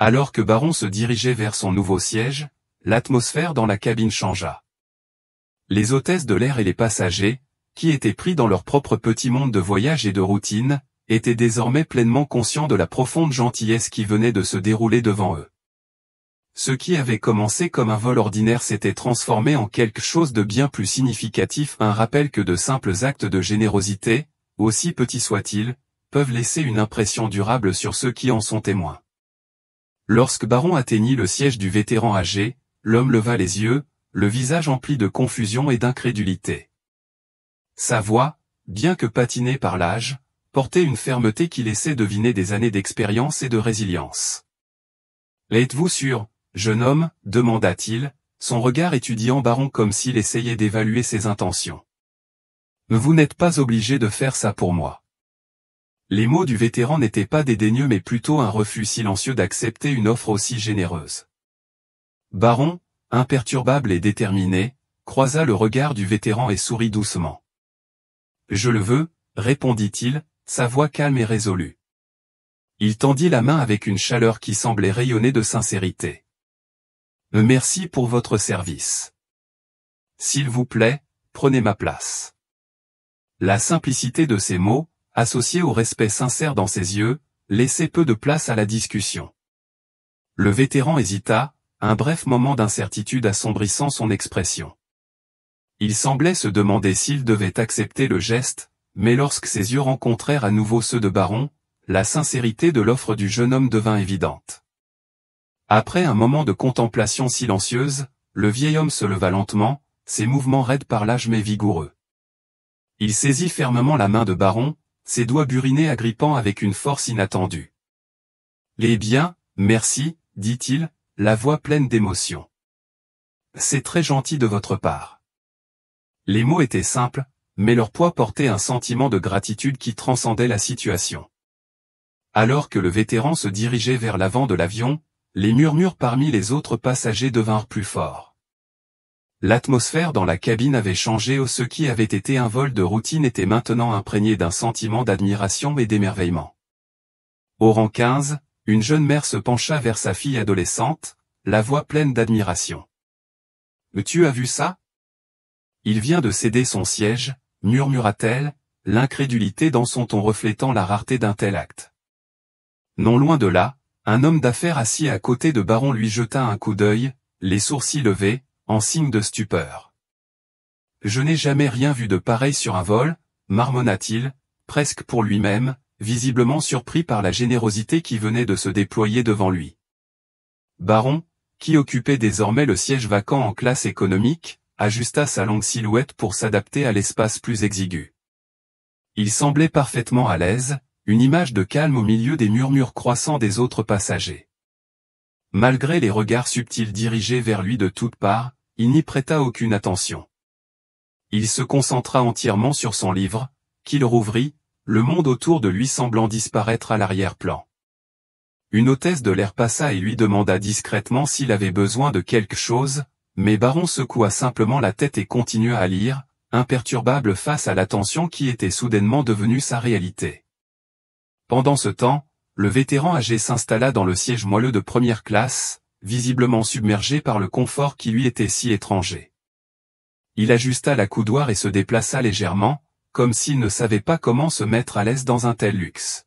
Alors que Baron se dirigeait vers son nouveau siège, l'atmosphère dans la cabine changea. Les hôtesses de l'air et les passagers, qui étaient pris dans leur propre petit monde de voyage et de routine, étaient désormais pleinement conscients de la profonde gentillesse qui venait de se dérouler devant eux. Ce qui avait commencé comme un vol ordinaire s'était transformé en quelque chose de bien plus significatif, un rappel que de simples actes de générosité, aussi petits soient-ils, peuvent laisser une impression durable sur ceux qui en sont témoins. Lorsque Baron atteignit le siège du vétéran âgé, l'homme leva les yeux, le visage empli de confusion et d'incrédulité. Sa voix, bien que patinée par l'âge, portait une fermeté qui laissait deviner des années d'expérience et de résilience. « Êtes-vous sûr, jeune homme ?» demanda-t-il, son regard étudiant Baron comme s'il essayait d'évaluer ses intentions. « Vous n'êtes pas obligé de faire ça pour moi. » Les mots du vétéran n'étaient pas dédaigneux mais plutôt un refus silencieux d'accepter une offre aussi généreuse. Baron, imperturbable et déterminé, croisa le regard du vétéran et sourit doucement. « Je le veux, » répondit-il, sa voix calme et résolue. Il tendit la main avec une chaleur qui semblait rayonner de sincérité. « Merci pour votre service. S'il vous plaît, prenez ma place. » La simplicité de ces mots, associée au respect sincère dans ses yeux, laissait peu de place à la discussion. Le vétéran hésita, un bref moment d'incertitude assombrissant son expression. Il semblait se demander s'il devait accepter le geste, mais lorsque ses yeux rencontrèrent à nouveau ceux de Baron, la sincérité de l'offre du jeune homme devint évidente. Après un moment de contemplation silencieuse, le vieil homme se leva lentement, ses mouvements raides par l'âge mais vigoureux. Il saisit fermement la main de Baron, ses doigts burinés agrippant avec une force inattendue. « Eh bien, merci, » dit-il, la voix pleine d'émotion. « C'est très gentil de votre part. » Les mots étaient simples, mais leur poids portait un sentiment de gratitude qui transcendait la situation. Alors que le vétéran se dirigeait vers l'avant de l'avion, les murmures parmi les autres passagers devinrent plus forts. L'atmosphère dans la cabine avait changé, ce qui avait été un vol de routine était maintenant imprégné d'un sentiment d'admiration et d'émerveillement. Au rang 15, une jeune mère se pencha vers sa fille adolescente, la voix pleine d'admiration. « Tu as vu ça ? Il vient de céder son siège, » murmura-t-elle, l'incrédulité dans son ton reflétant la rareté d'un tel acte. Non loin de là, un homme d'affaires assis à côté de Baron lui jeta un coup d'œil, les sourcils levés, en signe de stupeur. « Je n'ai jamais rien vu de pareil sur un vol, » marmonna-t-il, presque pour lui-même, visiblement surpris par la générosité qui venait de se déployer devant lui. Baron, qui occupait désormais le siège vacant en classe économique, ajusta sa longue silhouette pour s'adapter à l'espace plus exigu. Il semblait parfaitement à l'aise, une image de calme au milieu des murmures croissants des autres passagers. Malgré les regards subtils dirigés vers lui de toutes parts, il n'y prêta aucune attention. Il se concentra entièrement sur son livre, qu'il rouvrit, le monde autour de lui semblant disparaître à l'arrière-plan. Une hôtesse de l'air passa et lui demanda discrètement s'il avait besoin de quelque chose, mais Baron secoua simplement la tête et continua à lire, imperturbable face à l'attention qui était soudainement devenue sa réalité. Pendant ce temps, le vétéran âgé s'installa dans le siège moelleux de première classe, visiblement submergé par le confort qui lui était si étranger. Il ajusta la coudoir et se déplaça légèrement, comme s'il ne savait pas comment se mettre à l'aise dans un tel luxe.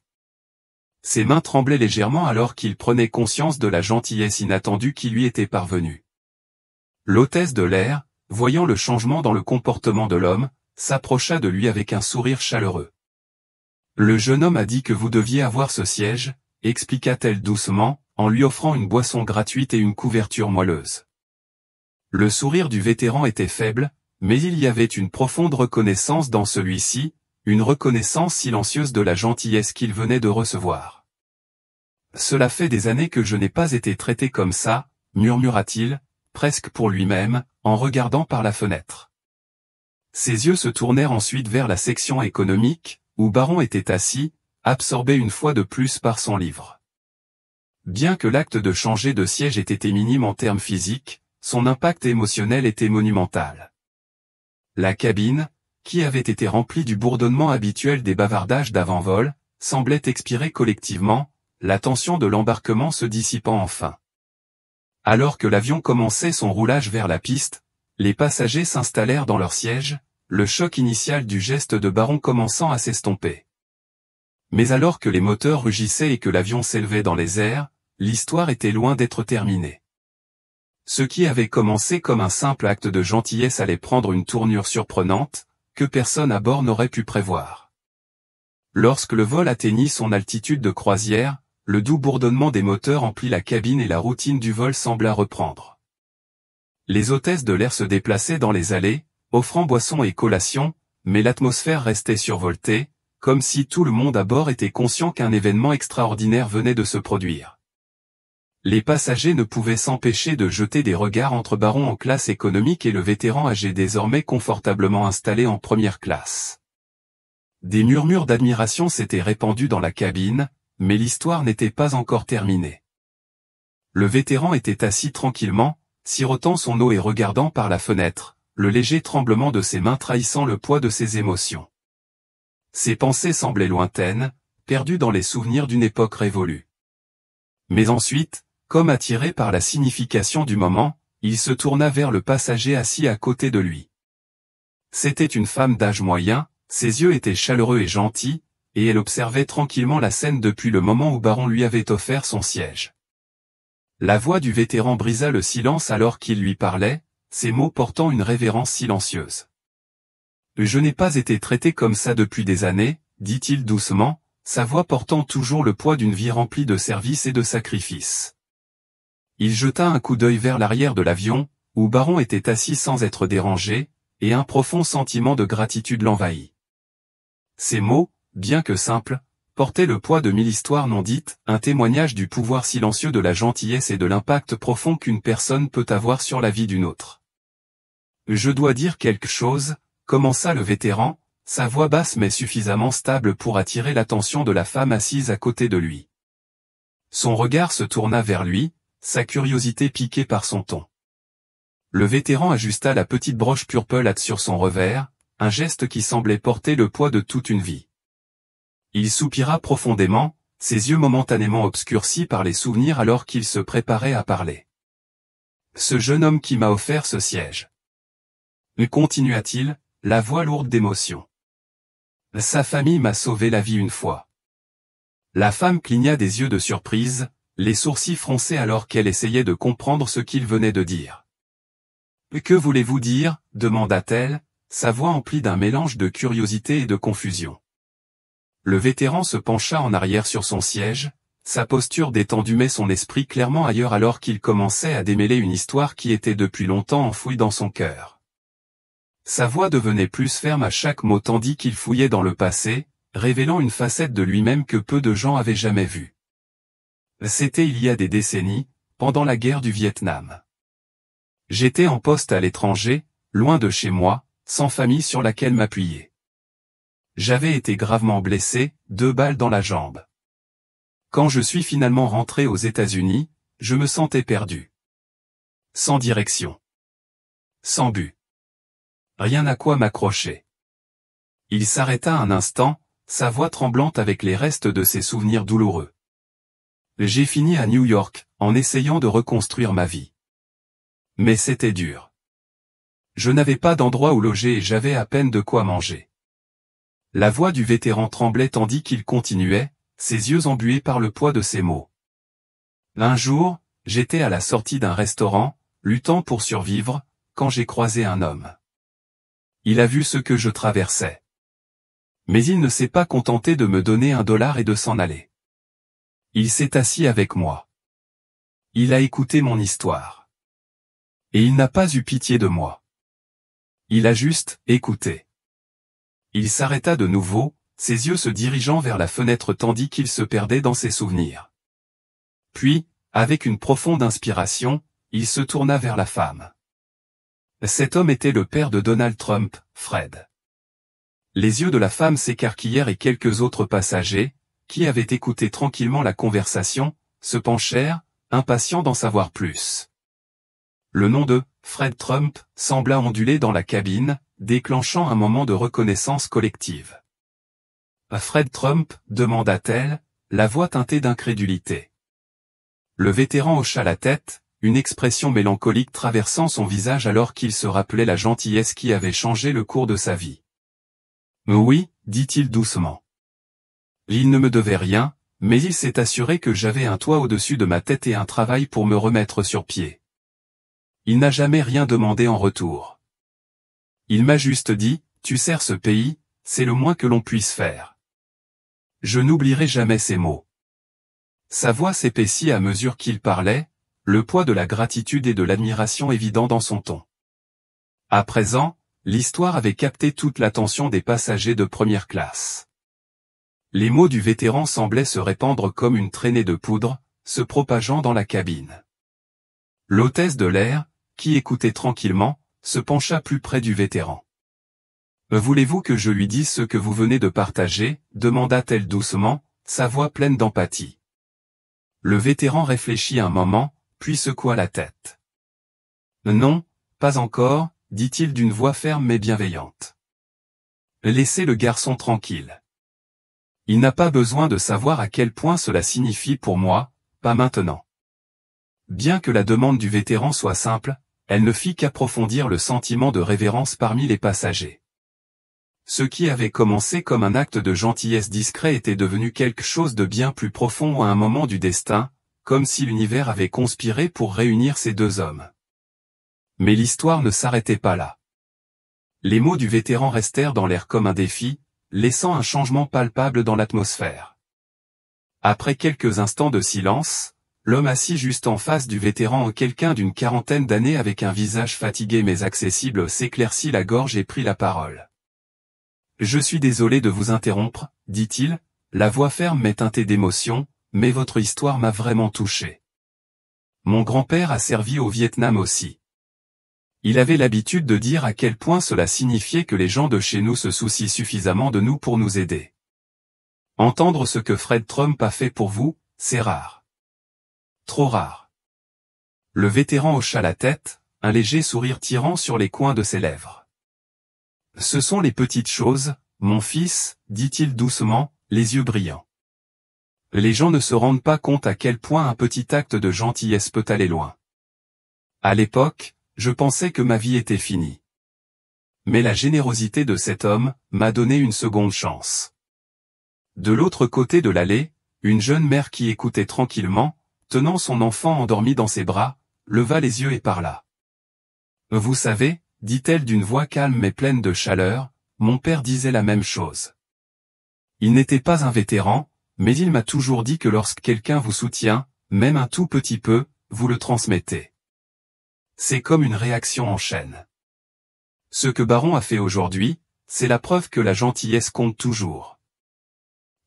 Ses mains tremblaient légèrement alors qu'il prenait conscience de la gentillesse inattendue qui lui était parvenue. L'hôtesse de l'air, voyant le changement dans le comportement de l'homme, s'approcha de lui avec un sourire chaleureux. « Le jeune homme a dit que vous deviez avoir ce siège, » expliqua-t-elle doucement, en lui offrant une boisson gratuite et une couverture moelleuse. Le sourire du vétéran était faible, mais il y avait une profonde reconnaissance dans celui-ci, une reconnaissance silencieuse de la gentillesse qu'il venait de recevoir. « Cela fait des années que je n'ai pas été traité comme ça, » murmura-t-il, presque pour lui-même, en regardant par la fenêtre. Ses yeux se tournèrent ensuite vers la section économique, où Baron était assis, absorbé une fois de plus par son livre. Bien que l'acte de changer de siège ait été minime en termes physiques, son impact émotionnel était monumental. La cabine, qui avait été remplie du bourdonnement habituel des bavardages d'avant-vol, semblait expirer collectivement, la tension de l'embarquement se dissipant enfin. Alors que l'avion commençait son roulage vers la piste, les passagers s'installèrent dans leur siège, le choc initial du geste de Baron commençant à s'estomper. Mais alors que les moteurs rugissaient et que l'avion s'élevait dans les airs, l'histoire était loin d'être terminée. Ce qui avait commencé comme un simple acte de gentillesse allait prendre une tournure surprenante, que personne à bord n'aurait pu prévoir. Lorsque le vol atteignit son altitude de croisière, le doux bourdonnement des moteurs emplit la cabine et la routine du vol sembla reprendre. Les hôtesses de l'air se déplaçaient dans les allées, offrant boissons et collations, mais l'atmosphère restait survoltée, comme si tout le monde à bord était conscient qu'un événement extraordinaire venait de se produire. Les passagers ne pouvaient s'empêcher de jeter des regards entre Baron en classe économique et le vétéran âgé désormais confortablement installé en première classe. Des murmures d'admiration s'étaient répandus dans la cabine, mais l'histoire n'était pas encore terminée. Le vétéran était assis tranquillement, sirotant son eau et regardant par la fenêtre, le léger tremblement de ses mains trahissant le poids de ses émotions. Ses pensées semblaient lointaines, perdues dans les souvenirs d'une époque révolue. Mais ensuite, comme attiré par la signification du moment, il se tourna vers le passager assis à côté de lui. C'était une femme d'âge moyen, ses yeux étaient chaleureux et gentils, et elle observait tranquillement la scène depuis le moment où Baron lui avait offert son siège. La voix du vétéran brisa le silence alors qu'il lui parlait, ses mots portant une révérence silencieuse. « Je n'ai pas été traité comme ça depuis des années, dit-il doucement, sa voix portant toujours le poids d'une vie remplie de services et de sacrifices. Il jeta un coup d'œil vers l'arrière de l'avion, où Baron était assis sans être dérangé, et un profond sentiment de gratitude l'envahit. Ces mots, bien que simples, portaient le poids de 1000 histoires non dites, un témoignage du pouvoir silencieux de la gentillesse et de l'impact profond qu'une personne peut avoir sur la vie d'une autre. « Je dois dire quelque chose », commença le vétéran, sa voix basse mais suffisamment stable pour attirer l'attention de la femme assise à côté de lui. Son regard se tourna vers lui, sa curiosité piquée par son ton. Le vétéran ajusta la petite broche purple sur son revers, un geste qui semblait porter le poids de toute une vie. Il soupira profondément, ses yeux momentanément obscurcis par les souvenirs alors qu'il se préparait à parler. « Ce jeune homme qui m'a offert ce siège. » Continua-t-il, la voix lourde d'émotion. « Sa famille m'a sauvé la vie une fois. » La femme cligna des yeux de surprise, les sourcils froncés alors qu'elle essayait de comprendre ce qu'il venait de dire. « Que voulez-vous dire » demanda-t-elle, sa voix emplie d'un mélange de curiosité et de confusion. Le vétéran se pencha en arrière sur son siège, sa posture détendue mais son esprit clairement ailleurs alors qu'il commençait à démêler une histoire qui était depuis longtemps enfouie dans son cœur. Sa voix devenait plus ferme à chaque mot tandis qu'il fouillait dans le passé, révélant une facette de lui-même que peu de gens avaient jamais vue. C'était il y a des décennies, pendant la guerre du Vietnam. J'étais en poste à l'étranger, loin de chez moi, sans famille sur laquelle m'appuyer. J'avais été gravement blessé, 2 balles dans la jambe. Quand je suis finalement rentré aux États-Unis, je me sentais perdu. Sans direction. Sans but. Rien à quoi m'accrocher. Il s'arrêta un instant, sa voix tremblante avec les restes de ses souvenirs douloureux. J'ai fini à New York, en essayant de reconstruire ma vie. Mais c'était dur. Je n'avais pas d'endroit où loger et j'avais à peine de quoi manger. La voix du vétéran tremblait tandis qu'il continuait, ses yeux embués par le poids de ses mots. Un jour, j'étais à la sortie d'un restaurant, luttant pour survivre, quand j'ai croisé un homme. Il a vu ce que je traversais. Mais il ne s'est pas contenté de me donner $1 et de s'en aller. Il s'est assis avec moi. Il a écouté mon histoire. Et il n'a pas eu pitié de moi. Il a juste écouté. Il s'arrêta de nouveau, ses yeux se dirigeant vers la fenêtre tandis qu'il se perdait dans ses souvenirs. Puis, avec une profonde inspiration, il se tourna vers la femme. Cet homme était le père de Donald Trump, Fred. Les yeux de la femme s'écarquillèrent et quelques autres passagers, qui avaient écouté tranquillement la conversation, se penchèrent, impatients d'en savoir plus. Le nom de Fred Trump sembla onduler dans la cabine, déclenchant un moment de reconnaissance collective. « Fred Trump » demanda-t-elle, la voix teintée d'incrédulité. Le vétéran hocha la tête, une expression mélancolique traversant son visage alors qu'il se rappelait la gentillesse qui avait changé le cours de sa vie. « Oui, dit-il doucement. Il ne me devait rien, mais il s'est assuré que j'avais un toit au-dessus de ma tête et un travail pour me remettre sur pied. Il n'a jamais rien demandé en retour. Il m'a juste dit, tu sers ce pays, c'est le moins que l'on puisse faire. » Je n'oublierai jamais ces mots. Sa voix s'épaissit à mesure qu'il parlait, le poids de la gratitude et de l'admiration évident dans son ton. À présent, l'histoire avait capté toute l'attention des passagers de première classe. Les mots du vétéran semblaient se répandre comme une traînée de poudre, se propageant dans la cabine. L'hôtesse de l'air, qui écoutait tranquillement, se pencha plus près du vétéran. « Voulez-vous que je lui dise ce que vous venez de partager ?» demanda-t-elle doucement, sa voix pleine d'empathie. Le vétéran réfléchit un moment, puis secoua la tête. « Non, pas encore, » dit-il d'une voix ferme mais bienveillante. « Laissez le garçon tranquille. Il n'a pas besoin de savoir à quel point cela signifie pour moi, pas maintenant. » Bien que la demande du vétéran soit simple, elle ne fit qu'approfondir le sentiment de révérence parmi les passagers. Ce qui avait commencé comme un acte de gentillesse discret était devenu quelque chose de bien plus profond à un moment du destin, comme si l'univers avait conspiré pour réunir ces deux hommes. Mais l'histoire ne s'arrêtait pas là. Les mots du vétéran restèrent dans l'air comme un défi, laissant un changement palpable dans l'atmosphère. Après quelques instants de silence, l'homme assis juste en face du vétéran, quelqu'un d'une quarantaine d'années avec un visage fatigué mais accessible, s'éclaircit la gorge et prit la parole. « Je suis désolé de vous interrompre, » dit-il, la voix ferme mais teintée d'émotion, « mais votre histoire m'a vraiment touché. Mon grand-père a servi au Vietnam aussi. Il avait l'habitude de dire à quel point cela signifiait que les gens de chez nous se soucient suffisamment de nous pour nous aider. Entendre ce que Fred Trump a fait pour vous, c'est rare. Trop rare. » Le vétéran hocha la tête, un léger sourire tirant sur les coins de ses lèvres. « Ce sont les petites choses, mon fils, dit-il doucement, les yeux brillants. Les gens ne se rendent pas compte à quel point un petit acte de gentillesse peut aller loin. À l'époque, je pensais que ma vie était finie. Mais la générosité de cet homme m'a donné une seconde chance. » De l'autre côté de l'allée, une jeune mère qui écoutait tranquillement, tenant son enfant endormi dans ses bras, leva les yeux et parla. « Vous savez, » dit-elle d'une voix calme mais pleine de chaleur, « mon père disait la même chose. Il n'était pas un vétéran, mais il m'a toujours dit que lorsque quelqu'un vous soutient, même un tout petit peu, vous le transmettez. C'est comme une réaction en chaîne. Ce que Baron a fait aujourd'hui, c'est la preuve que la gentillesse compte toujours. »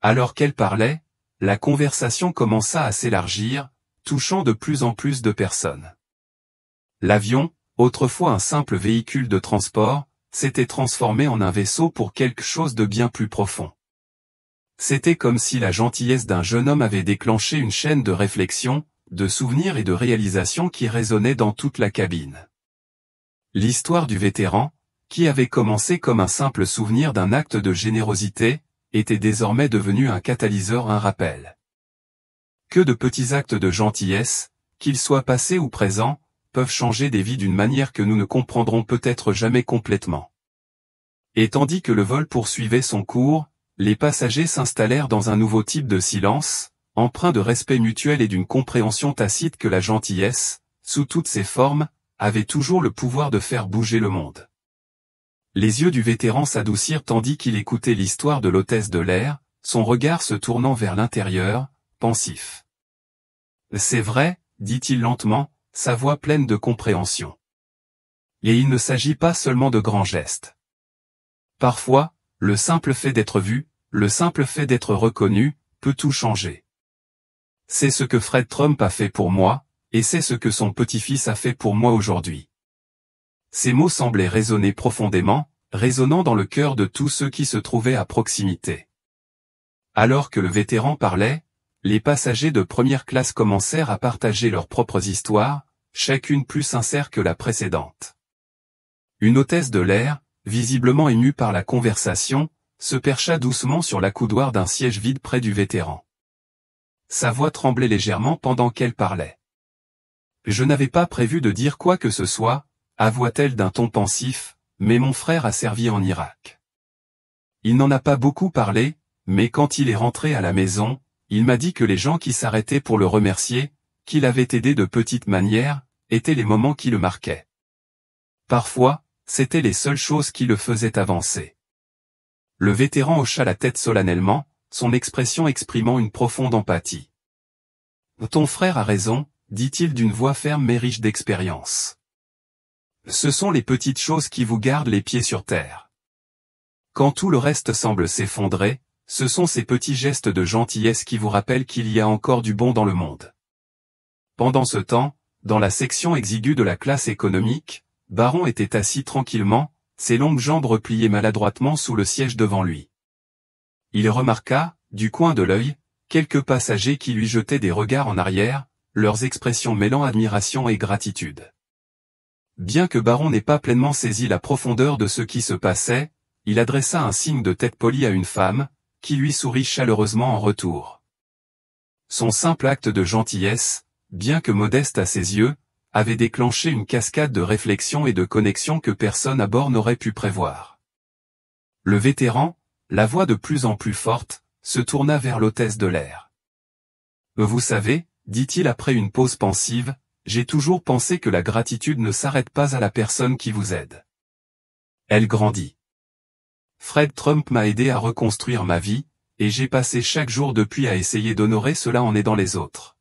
Alors qu'elle parlait, la conversation commença à s'élargir, touchant de plus en plus de personnes. L'avion, autrefois un simple véhicule de transport, s'était transformé en un vaisseau pour quelque chose de bien plus profond. C'était comme si la gentillesse d'un jeune homme avait déclenché une chaîne de réflexion, de souvenirs et de réalisations qui résonnaient dans toute la cabine. L'histoire du vétéran, qui avait commencé comme un simple souvenir d'un acte de générosité, était désormais devenu un catalyseur, un rappel. Que de petits actes de gentillesse, qu'ils soient passés ou présents, peuvent changer des vies d'une manière que nous ne comprendrons peut-être jamais complètement. Et tandis que le vol poursuivait son cours, les passagers s'installèrent dans un nouveau type de silence, empreint de respect mutuel et d'une compréhension tacite que la gentillesse, sous toutes ses formes, avait toujours le pouvoir de faire bouger le monde. Les yeux du vétéran s'adoucirent tandis qu'il écoutait l'histoire de l'hôtesse de l'air, son regard se tournant vers l'intérieur, pensif. « C'est vrai, » dit-il lentement, sa voix pleine de compréhension. Et il ne s'agit pas seulement de grands gestes. Parfois, le simple fait d'être vu, le simple fait d'être reconnu, peut tout changer. C'est ce que Fred Trump a fait pour moi, et c'est ce que son petit-fils a fait pour moi aujourd'hui. Ces mots semblaient résonner profondément, résonnant dans le cœur de tous ceux qui se trouvaient à proximité. Alors que le vétéran parlait, les passagers de première classe commencèrent à partager leurs propres histoires, chacune plus sincère que la précédente. Une hôtesse de l'air, visiblement émue par la conversation, se percha doucement sur l'accoudoir d'un siège vide près du vétéran. Sa voix tremblait légèrement pendant qu'elle parlait. Je n'avais pas prévu de dire quoi que ce soit, avoua-t-elle d'un ton pensif, mais mon frère a servi en Irak. Il n'en a pas beaucoup parlé, mais quand il est rentré à la maison, il m'a dit que les gens qui s'arrêtaient pour le remercier, qu'il avait aidé de petites manières, étaient les moments qui le marquaient. Parfois, c'étaient les seules choses qui le faisaient avancer. Le vétéran hocha la tête solennellement, son expression exprimant une profonde empathie. Ton frère a raison, dit-il d'une voix ferme mais riche d'expérience. Ce sont les petites choses qui vous gardent les pieds sur terre. Quand tout le reste semble s'effondrer, ce sont ces petits gestes de gentillesse qui vous rappellent qu'il y a encore du bon dans le monde. Pendant ce temps, dans la section exiguë de la classe économique, Baron était assis tranquillement, ses longues jambes repliées maladroitement sous le siège devant lui. Il remarqua, du coin de l'œil, quelques passagers qui lui jetaient des regards en arrière, leurs expressions mêlant admiration et gratitude. Bien que Baron n'ait pas pleinement saisi la profondeur de ce qui se passait, il adressa un signe de tête poli à une femme, qui lui sourit chaleureusement en retour. Son simple acte de gentillesse, bien que modeste à ses yeux, avait déclenché une cascade de réflexions et de connexions que personne à bord n'aurait pu prévoir. Le vétéran, la voix de plus en plus forte, se tourna vers l'hôtesse de l'air. « Vous savez, dit-il après une pause pensive, j'ai toujours pensé que la gratitude ne s'arrête pas à la personne qui vous aide. Elle grandit. Fred Trump m'a aidé à reconstruire ma vie, et j'ai passé chaque jour depuis à essayer d'honorer cela en aidant les autres.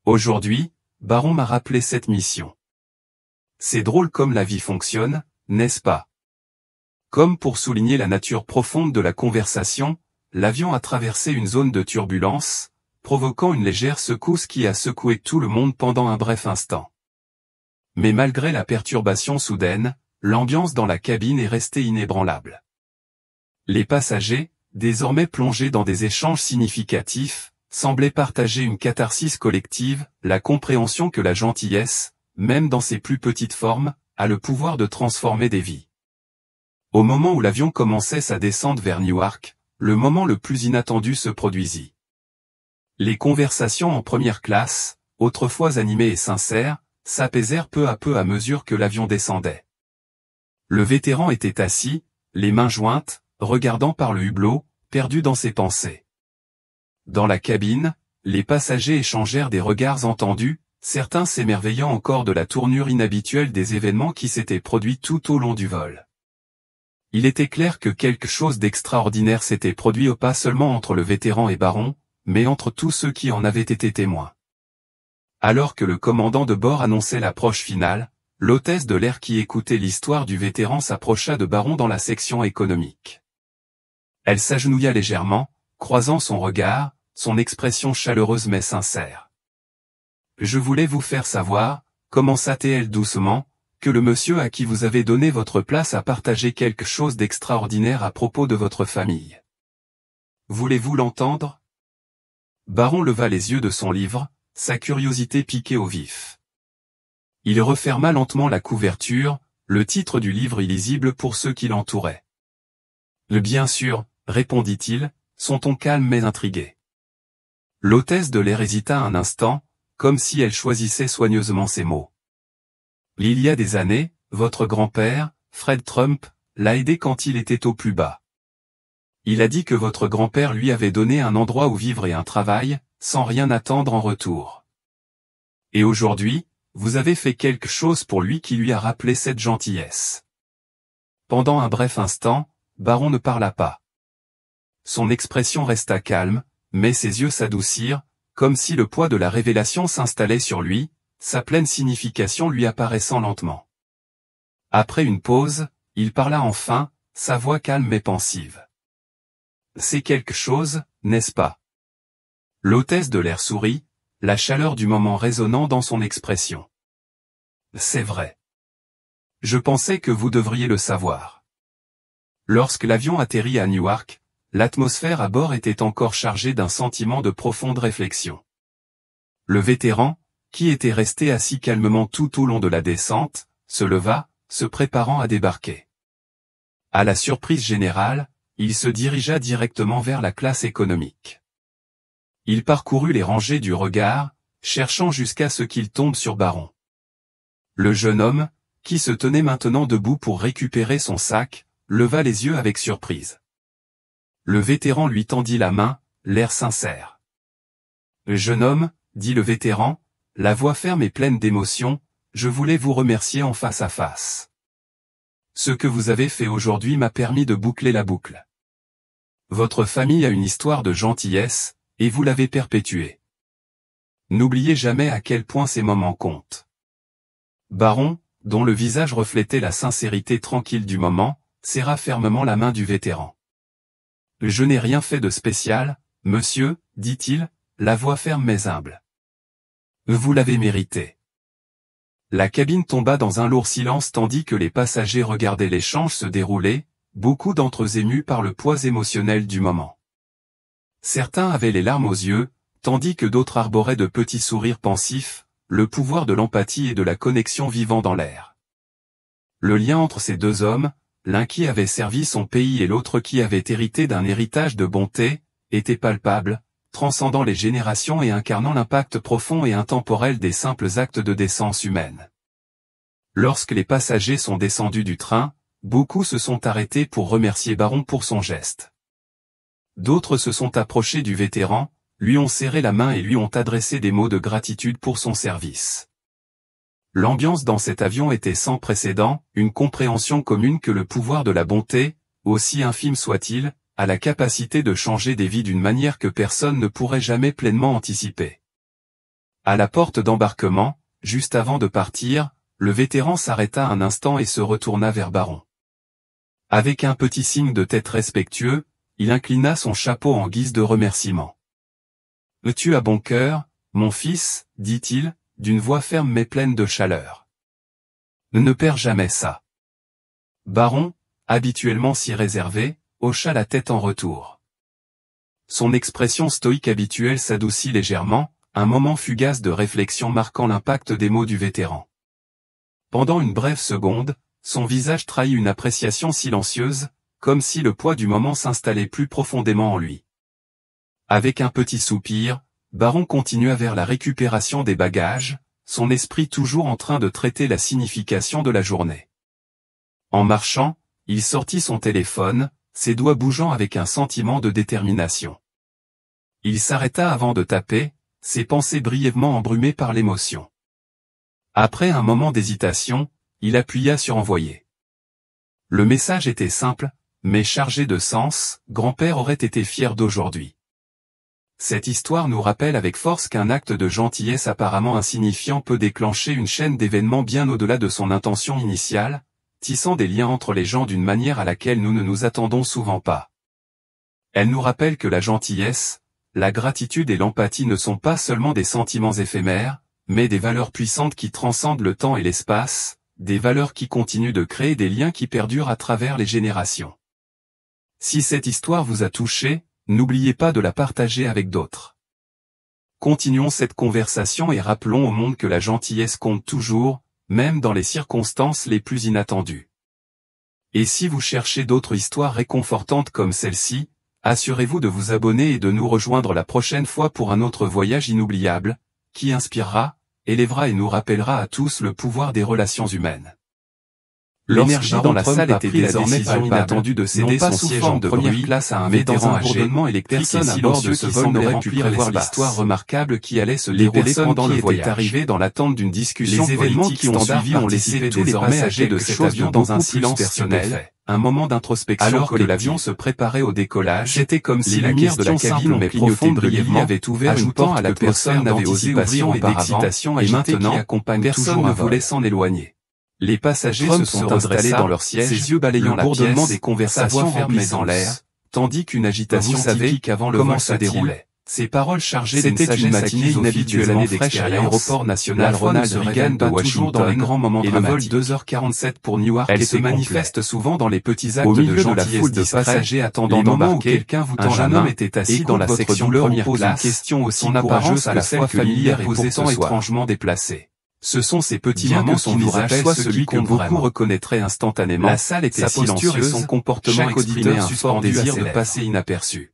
Aujourd'hui, Baron m'a rappelé cette mission. C'est drôle comme la vie fonctionne, n'est-ce pas? Comme pour souligner la nature profonde de la conversation, l'avion a traversé une zone de turbulence, provoquant une légère secousse qui a secoué tout le monde pendant un bref instant. Mais malgré la perturbation soudaine, l'ambiance dans la cabine est restée inébranlable. Les passagers, désormais plongés dans des échanges significatifs, semblaient partager une catharsis collective, la compréhension que la gentillesse, même dans ses plus petites formes, a le pouvoir de transformer des vies. Au moment où l'avion commençait sa descente vers Newark, le moment le plus inattendu se produisit. Les conversations en première classe, autrefois animées et sincères, s'apaisèrent peu à peu à mesure que l'avion descendait. Le vétéran était assis, les mains jointes, regardant par le hublot, perdu dans ses pensées. Dans la cabine, les passagers échangèrent des regards entendus, certains s'émerveillant encore de la tournure inhabituelle des événements qui s'étaient produits tout au long du vol. Il était clair que quelque chose d'extraordinaire s'était produit pas seulement entre le vétéran et Baron, mais entre tous ceux qui en avaient été témoins. Alors que le commandant de bord annonçait l'approche finale, l'hôtesse de l'air qui écoutait l'histoire du vétéran s'approcha de Baron dans la section économique. Elle s'agenouilla légèrement, croisant son regard, son expression chaleureuse mais sincère. « Je voulais vous faire savoir, commença-t-elle doucement, que le monsieur à qui vous avez donné votre place a partagé quelque chose d'extraordinaire à propos de votre famille. Voulez-vous l'entendre ?» Baron leva les yeux de son livre, sa curiosité piquée au vif. Il referma lentement la couverture, le titre du livre illisible pour ceux qui l'entouraient. « Bien sûr, répondit-il, son ton calme mais intrigué. L'hôtesse de l'air hésita un instant, comme si elle choisissait soigneusement ses mots. Il y a des années, votre grand-père, Fred Trump, l'a aidé quand il était au plus bas. Il a dit que votre grand-père lui avait donné un endroit où vivre et un travail, sans rien attendre en retour. Et aujourd'hui, vous avez fait quelque chose pour lui qui lui a rappelé cette gentillesse. Pendant un bref instant, Baron ne parla pas. Son expression resta calme, mais ses yeux s'adoucirent, comme si le poids de la révélation s'installait sur lui, sa pleine signification lui apparaissant lentement. Après une pause, il parla enfin, sa voix calme mais pensive. « C'est quelque chose, n'est-ce pas ?» L'hôtesse de l'air sourit, la chaleur du moment résonnant dans son expression. « C'est vrai. Je pensais que vous devriez le savoir. » Lorsque l'avion atterrit à Newark, l'atmosphère à bord était encore chargée d'un sentiment de profonde réflexion. Le vétéran, qui était resté assis calmement tout au long de la descente, se leva, se préparant à débarquer. À la surprise générale, il se dirigea directement vers la classe économique. Il parcourut les rangées du regard, cherchant jusqu'à ce qu'il tombe sur Baron. Le jeune homme, qui se tenait maintenant debout pour récupérer son sac, leva les yeux avec surprise. Le vétéran lui tendit la main, l'air sincère. « Jeune homme, dit le vétéran, la voix ferme et pleine d'émotion, je voulais vous remercier en face à face. Ce que vous avez fait aujourd'hui m'a permis de boucler la boucle. Votre famille a une histoire de gentillesse, et vous l'avez perpétuée. N'oubliez jamais à quel point ces moments comptent. » Baron, dont le visage reflétait la sincérité tranquille du moment, serra fermement la main du vétéran. « Je n'ai rien fait de spécial, monsieur, dit-il, la voix ferme mais humble. Vous l'avez mérité. » La cabine tomba dans un lourd silence tandis que les passagers regardaient l'échange se dérouler, beaucoup d'entre eux émus par le poids émotionnel du moment. Certains avaient les larmes aux yeux, tandis que d'autres arboraient de petits sourires pensifs, le pouvoir de l'empathie et de la connexion vivant dans l'air. Le lien entre ces deux hommes, l'un qui avait servi son pays et l'autre qui avait hérité d'un héritage de bonté, était palpable, transcendant les générations et incarnant l'impact profond et intemporel des simples actes de décence humaine. Lorsque les passagers sont descendus du train, beaucoup se sont arrêtés pour remercier Baron pour son geste. D'autres se sont approchés du vétéran, lui ont serré la main et lui ont adressé des mots de gratitude pour son service. L'ambiance dans cet avion était sans précédent, une compréhension commune que le pouvoir de la bonté, aussi infime soit-il, a la capacité de changer des vies d'une manière que personne ne pourrait jamais pleinement anticiper. À la porte d'embarquement, juste avant de partir, le vétéran s'arrêta un instant et se retourna vers Baron. Avec un petit signe de tête respectueux, il inclina son chapeau en guise de remerciement. « Tu as bon cœur, mon fils, dit-il, d'une voix ferme mais pleine de chaleur. Ne perds jamais ça. » Baron, habituellement si réservé, hocha la tête en retour. Son expression stoïque habituelle s'adoucit légèrement, un moment fugace de réflexion marquant l'impact des mots du vétéran. Pendant une brève seconde, son visage trahit une appréciation silencieuse, comme si le poids du moment s'installait plus profondément en lui. Avec un petit soupir, Baron continua vers la récupération des bagages, son esprit toujours en train de traiter la signification de la journée. En marchant, il sortit son téléphone, ses doigts bougeant avec un sentiment de détermination. Il s'arrêta avant de taper, ses pensées brièvement embrumées par l'émotion. Après un moment d'hésitation, il appuya sur envoyer. Le message était simple, mais chargé de sens, grand-père aurait été fier d'aujourd'hui. Cette histoire nous rappelle avec force qu'un acte de gentillesse apparemment insignifiant peut déclencher une chaîne d'événements bien au-delà de son intention initiale, tissant des liens entre les gens d'une manière à laquelle nous ne nous attendons souvent pas. Elle nous rappelle que la gentillesse, la gratitude et l'empathie ne sont pas seulement des sentiments éphémères, mais des valeurs puissantes qui transcendent le temps et l'espace, des valeurs qui continuent de créer des liens qui perdurent à travers les générations. Si cette histoire vous a touché, n'oubliez pas de la partager avec d'autres. Continuons cette conversation et rappelons au monde que la gentillesse compte toujours, même dans les circonstances les plus inattendues. Et si vous cherchez d'autres histoires réconfortantes comme celle-ci, assurez-vous de vous abonner et de nous rejoindre la prochaine fois pour un autre voyage inoubliable, qui inspirera, élèvera et nous rappellera à tous le pouvoir des relations humaines. L'énergie dans la salle était désormais inattendue de céder son siège en première classe à un vétéran âgé. Personne à bord de ce vol n'aurait pu prévoir l'histoire remarquable qui allait se dérouler pendant le voyage. Arrivé dans l'attente d'une discussion. Les événements qui ont suivi ont laissé tous les passagers de cet avion dans un silence personnel, un moment d'introspection alors que l'avion se préparait au décollage. C'était comme si la lumière de la cabine mais profonde brièvement avait ouvert une porte à la personne n'avait osé ouvrir et d'excitation et maintenant personne ne voulait s'en éloigner. Les passagers se sont installés dans leur siège, ses yeux balayant la pièce, des conversations fermées dans l'air, tandis qu'une agitation typique avant le vol se déroulait. Ces paroles chargées d'une sagesse matinée inhabituellement fraîche à l'aéroport national Ronald Reagan de Washington, dans les grands moments et le vol 2h47 pour Newark. Elle se manifeste souvent dans les petits actes de gentillesse de passagers attendant d'embarquer. Quelqu'un vous tend la main était assis dans la section première classe, une question aussi courageuse à la fois familière et pourtant étrangement déplacée. Ce sont ces petits moments qui nous rappellent celui que beaucoup reconnaîtraient instantanément. La salle était silencieuse, son comportement exprimait un fort désir de passer inaperçu.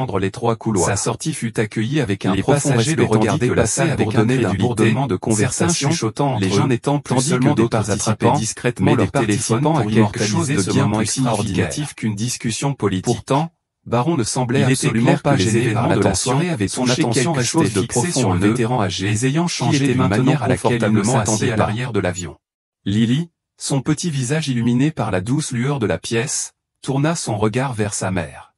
descendre l'étroit couloir. Sa sortie fut accueillie avec un Les profond passagers respect le regardaient tandis que la passer salle avec bourdonnait un d'un crédulité, bourdonnement de conversation, chuchotant les entre gens eux, n'étant plus tandis seulement que des d'autres participants attrapaient discrètement mais des leur téléphone participants pour à quelque chose immortaliser de ce bien moment plus extraordinaire. significatif qu'une discussion politique. Pourtant, Baron ne semblait il était absolument clair pas que les gêné événements par de la l'attention, soirée avaient son touché attention quelque restait chose de fixée profond sur en le eux, vétéran âgé, les ayant qui changés était d'une maintenant manière à laquelle il ne confortablement assis s'attendait à pas. l'arrière de l'avion. Lily, son petit visage illuminé par la douce lueur de la pièce, tourna son regard vers sa mère.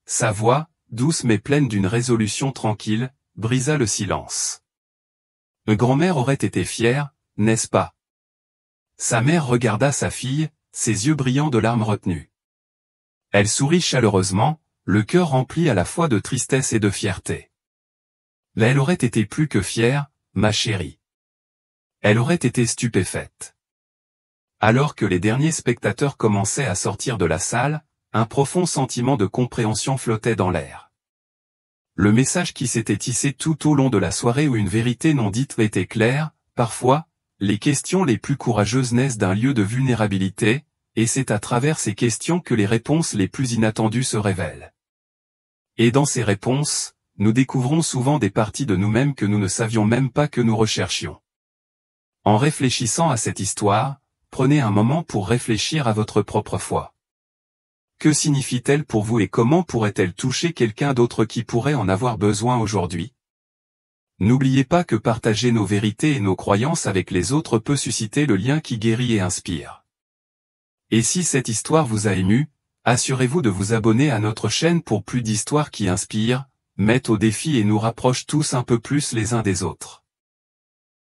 Sa voix, douce mais pleine d'une résolution tranquille, brisa le silence. Grand-mère aurait été fière, n'est-ce pas? Sa mère regarda sa fille, ses yeux brillants de larmes retenues. Elle sourit chaleureusement, le cœur rempli à la fois de tristesse et de fierté. Elle aurait été plus que fière, ma chérie. Elle aurait été stupéfaite. Alors que les derniers spectateurs commençaient à sortir de la salle, un profond sentiment de compréhension flottait dans l'air. Le message qui s'était tissé tout au long de la soirée où une vérité non dite était claire, parfois, les questions les plus courageuses naissent d'un lieu de vulnérabilité, et c'est à travers ces questions que les réponses les plus inattendues se révèlent. Et dans ces réponses, nous découvrons souvent des parties de nous-mêmes que nous ne savions même pas que nous recherchions. En réfléchissant à cette histoire, prenez un moment pour réfléchir à votre propre foi. Que signifie-t-elle pour vous et comment pourrait-elle toucher quelqu'un d'autre qui pourrait en avoir besoin aujourd'hui? N'oubliez pas que partager nos vérités et nos croyances avec les autres peut susciter le lien qui guérit et inspire. Et si cette histoire vous a ému, assurez-vous de vous abonner à notre chaîne pour plus d'histoires qui inspirent, mettent au défi et nous rapprochent tous un peu plus les uns des autres.